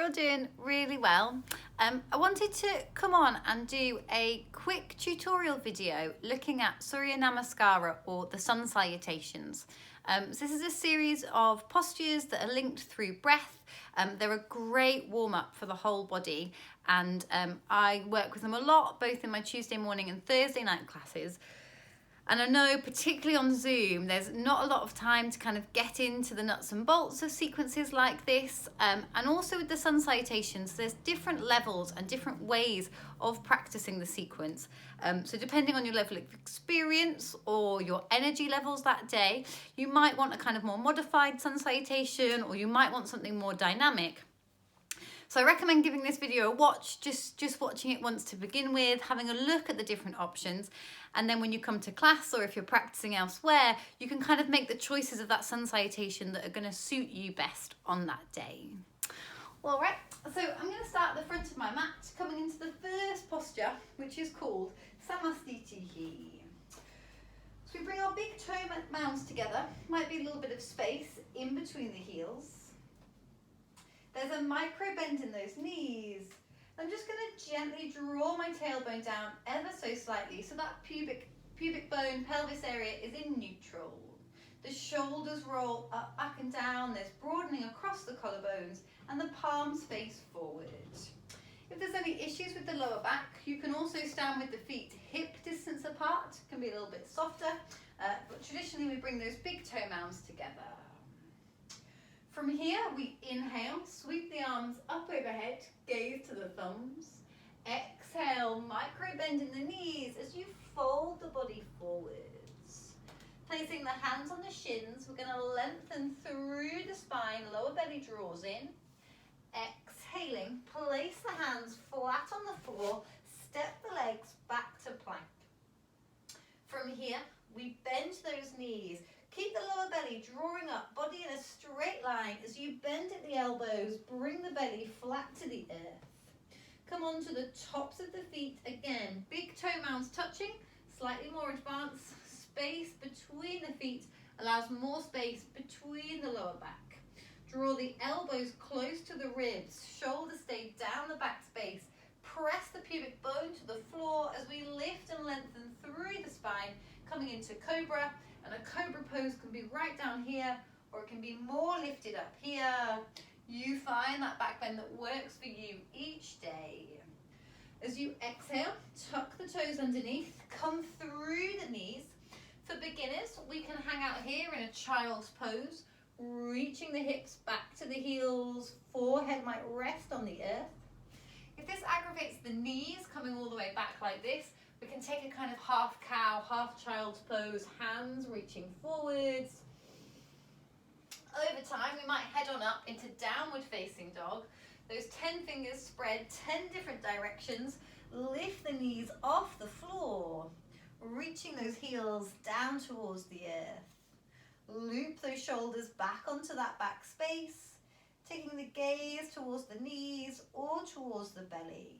you're all doing really well. I wanted to come on and do a quick tutorial video looking at Surya Namaskar or the Sun Salutations. So this is a series of postures that are linked through breath. They're a great warm-up for the whole body, and I work with them a lot, both in my Tuesday morning and Thursday night classes. And I know, particularly on Zoom, there's not a lot of time to kind of get into the nuts and bolts of sequences like this. And also with the Sun Salutations, there's different levels and different ways of practicing the sequence. So depending on your level of experience or your energy levels that day, you might want a kind of more modified Sun Salutation, or you might want something more dynamic. So I recommend giving this video a watch, just watching it once to begin with, having a look at the different options. And then when you come to class, or if you're practicing elsewhere, you can kind of make the choices of that Sun Salutation that are going to suit you best on that day. All right, so I'm going to start at the front of my mat, coming into the first posture, which is called Salutation. So we bring our big toe mounds together. Might be a little bit of space in between the heels. There's a micro bend in those knees. I'm just going to gently draw my tailbone down ever so slightly so that pubic bone, pelvis area is in neutral. The shoulders roll up, back and down. There's broadening across the collarbones and the palms face forward. If there's any issues with the lower back, you can also stand with the feet hip distance apart. It can be a little bit softer, but traditionally we bring those big toe mounds together. From here, we inhale, sweep the arms up overhead, gaze to the thumbs. Exhale, micro bend in the knees as you fold the body forwards. Placing the hands on the shins, we're going to lengthen through the spine, lower belly draws in. Exhaling, place the hands flat on the floor, step the legs back to plank. From here, we bend those knees. Keep the lower belly drawing up, body in a straight line. As you bend at the elbows, bring the belly flat to the earth. Come on to the tops of the feet again. Big toe mounds touching, slightly more advanced. Space between the feet allows more space between the lower back. Draw the elbows close to the ribs. Shoulders stay down the back space. Press the pubic bone to the floor as we lift and lengthen through the spine, coming into cobra. And a cobra pose can be right down here, or it can be more lifted up here. You find that back bend that works for you each day. As you exhale, tuck the toes underneath, come through the knees. For beginners, we can hang out here in a child's pose, reaching the hips back to the heels, forehead might rest on the earth. If this aggravates the knees, coming all the way back like this, we can take a kind of half cow, half child's pose, hands reaching forwards. Over time, we might head on up into downward facing dog. Those 10 fingers spread 10 different directions. Lift the knees off the floor, reaching those heels down towards the earth. Loop those shoulders back onto that back space, taking the gaze towards the knees or towards the belly.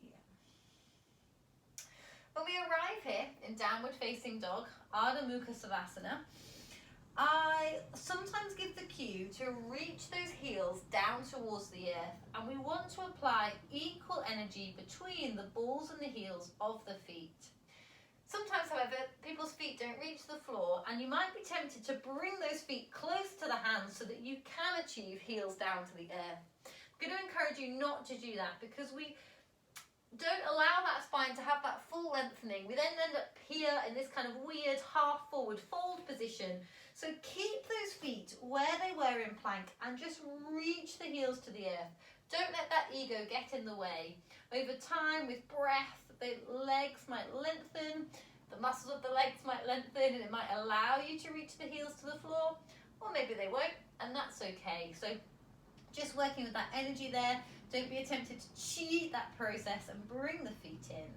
When we arrive here in downward facing dog, Ardha Mukha Savasana, I sometimes give the cue to reach those heels down towards the earth, and we want to apply equal energy between the balls and the heels of the feet. Sometimes, however, people's feet don't reach the floor, and you might be tempted to bring those feet close to the hands so that you can achieve heels down to the earth. I'm going to encourage you not to do that, because we don't allow that spine to have that full lengthening. We then end up here in this kind of weird half forward fold position. So keep those feet where they were in plank and just reach the heels to the earth. Don't let that ego get in the way. Over time, with breath, the legs might lengthen, the muscles of the legs might lengthen, and it might allow you to reach the heels to the floor, or maybe they won't, and that's okay. So just working with that energy there. Don't be tempted to cheat that process and bring the feet in.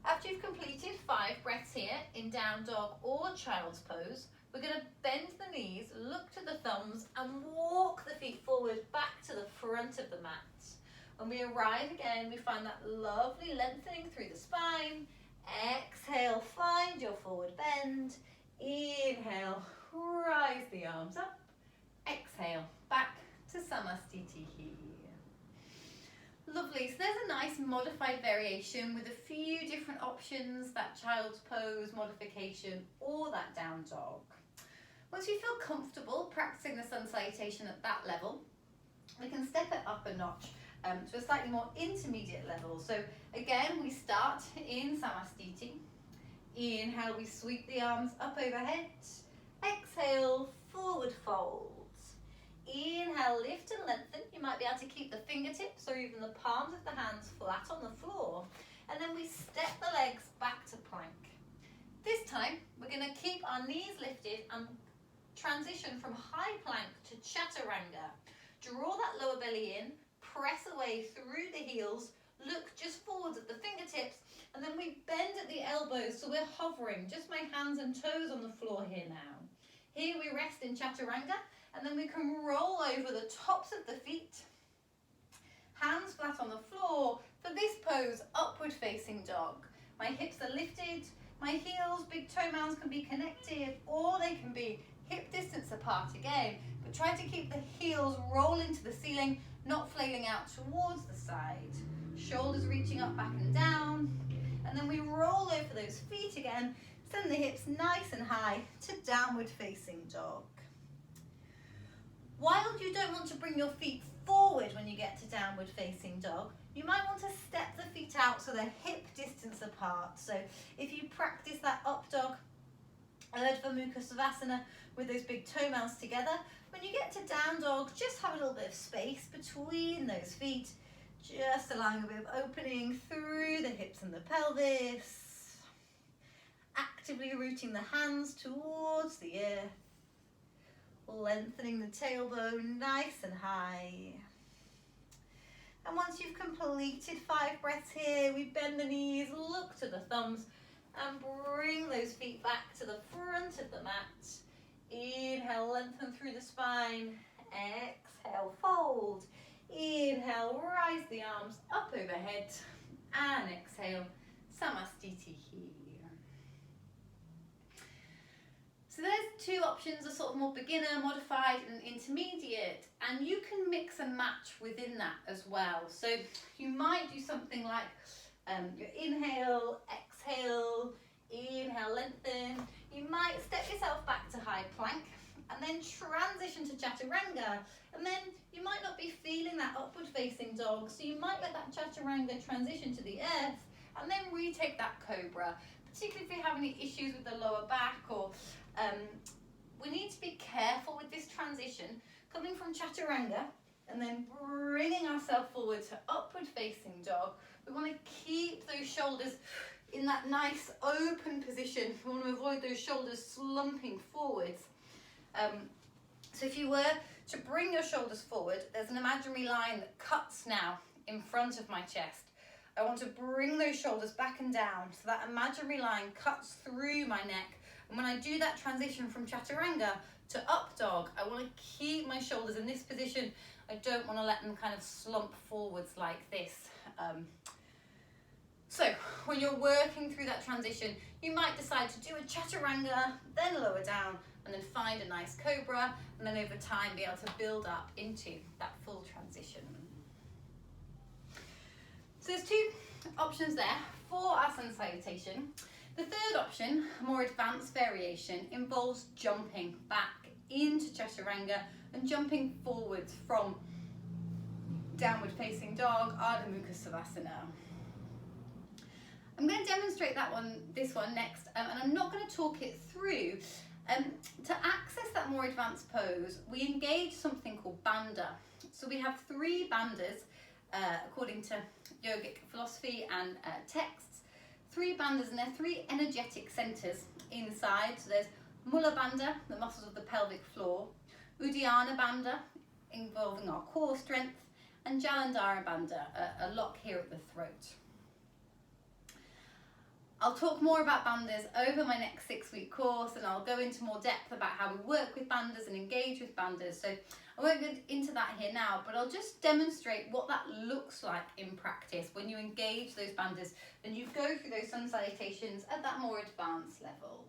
After you've completed 5 breaths here in down dog or child's pose, we're going to bend the knees, look to the thumbs, and walk the feet forward back to the front of the mat. When we arrive again, we find that lovely lengthening through the spine. Exhale, find your forward bend. Inhale, rise the arms up. Exhale, back to Samasthiti. Lovely, so there's a nice modified variation with a few different options, that child's pose modification or that down dog. Once you feel comfortable practicing the sun salutation at that level, we can step it up a notch to a slightly more intermediate level. So again, we start in Samastiti. Inhale, we sweep the arms up overhead. Exhale, forward fold. Inhale, lift and lengthen. You might be able to keep the fingertips or even the palms of the hands flat on the floor. And then we step the legs back to plank. This time, we're going to keep our knees lifted and transition from high plank to chaturanga. Draw that lower belly in, press away through the heels, look just forwards at the fingertips, and then we bend at the elbows, so we're hovering, just my hands and toes on the floor here now. Here we rest in chaturanga, and then we can roll over the tops of the feet, hands flat on the floor. For this pose, upward facing dog. My hips are lifted, my heels, big toe mounds can be connected, or they can be hip distance apart again, but try to keep the heels rolling to the ceiling, not flailing out towards the side. Shoulders reaching up, back and down, and then we roll over those feet again, send the hips nice and high to downward facing dog. While you don't want to bring your feet forward when you get to downward facing dog, you might want to step the feet out so they're hip distance apart. So if you practice that up dog, Urdhva Mukha Savasana with those big toe mounds together, when you get to down dog, just have a little bit of space between those feet, just allowing a bit of opening through the hips and the pelvis, actively rooting the hands towards the earth, lengthening the tailbone nice and high. And once you've completed 5 breaths here, we bend the knees, look to the thumbs, and bring those feet back to the front of the mat. Inhale, lengthen through the spine. Exhale, fold. Inhale, rise the arms up overhead. And exhale, Samastiti here. So there's 2 options, a sort of more beginner, modified and intermediate, and you can mix and match within that as well. So you might do something like your inhale, exhale, inhale, lengthen. You might step yourself back to high plank and then transition to chaturanga, and then you might not be feeling that upward facing dog, so you might let that chaturanga transition to the earth and then retake that cobra, particularly if you have any issues with the lower back, or we need to be careful with this transition, coming from chaturanga and then bringing ourselves forward to upward facing dog. We want to keep those shoulders in that nice open position. We want to avoid those shoulders slumping forwards. So if you were to bring your shoulders forward, there's an imaginary line that cuts now in front of my chest. I want to bring those shoulders back and down, so that imaginary line cuts through my neck. And when I do that transition from chaturanga to up dog, I want to keep my shoulders in this position. I don't want to let them kind of slump forwards like this. So when you're working through that transition, you might decide to do a chaturanga, then lower down, and then find a nice cobra, and then over time be able to build up into that full transition. So there's 2 options there for our sun salutation. The third option, a more advanced variation, involves jumping back into chaturanga and jumping forwards from downward facing dog, Ardha Mukha Savasana. I'm going to demonstrate this one next, and I'm not going to talk it through. To access that more advanced pose, we engage something called bandha. So we have 3 bandhas, according to yogic philosophy and texts. 3 bandhas, and they're 3 energetic centers inside. So there's Mula Bandha, the muscles of the pelvic floor, Uddiyana Bandha, involving our core strength, and Jalandhara Bandha, a lock here at the throat. I'll talk more about bandhas over my next 6-week course, and I'll go into more depth about how we work with bandhas and engage with bandhas. So I won't go into that here now, but I'll just demonstrate what that looks like in practice when you engage those bandhas and you go through those sun salutations at that more advanced level.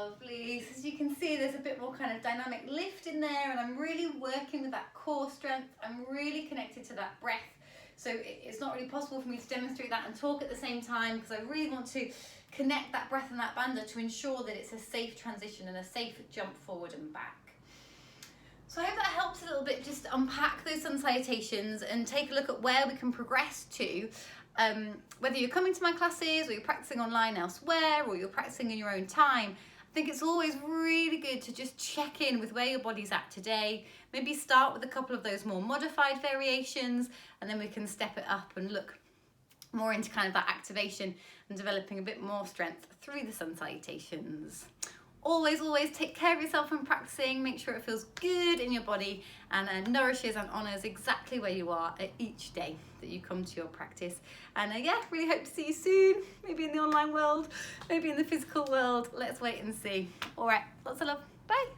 Lovely. So as you can see, there's a bit more kind of dynamic lift in there, and I'm really working with that core strength. I'm really connected to that breath. So it's not really possible for me to demonstrate that and talk at the same time, because I really want to connect that breath and that bandha to ensure that it's a safe transition and a safe jump forward and back. So I hope that helps a little bit just to unpack those sun salutations and take a look at where we can progress to. Whether you're coming to my classes or you're practicing online elsewhere or you're practicing in your own time, I think it's always really good to just check in with where your body's at today. Maybe start with a couple of those more modified variations, and then we can step it up and look more into kind of that activation and developing a bit more strength through the sun salutations. Always take care of yourself when practicing. Make sure it feels good in your body and nourishes and honours exactly where you are at each day that you come to your practice. And yeah, really hope to see you soon. Maybe in the online world, maybe in the physical world. Let's wait and see. All right, lots of love. Bye.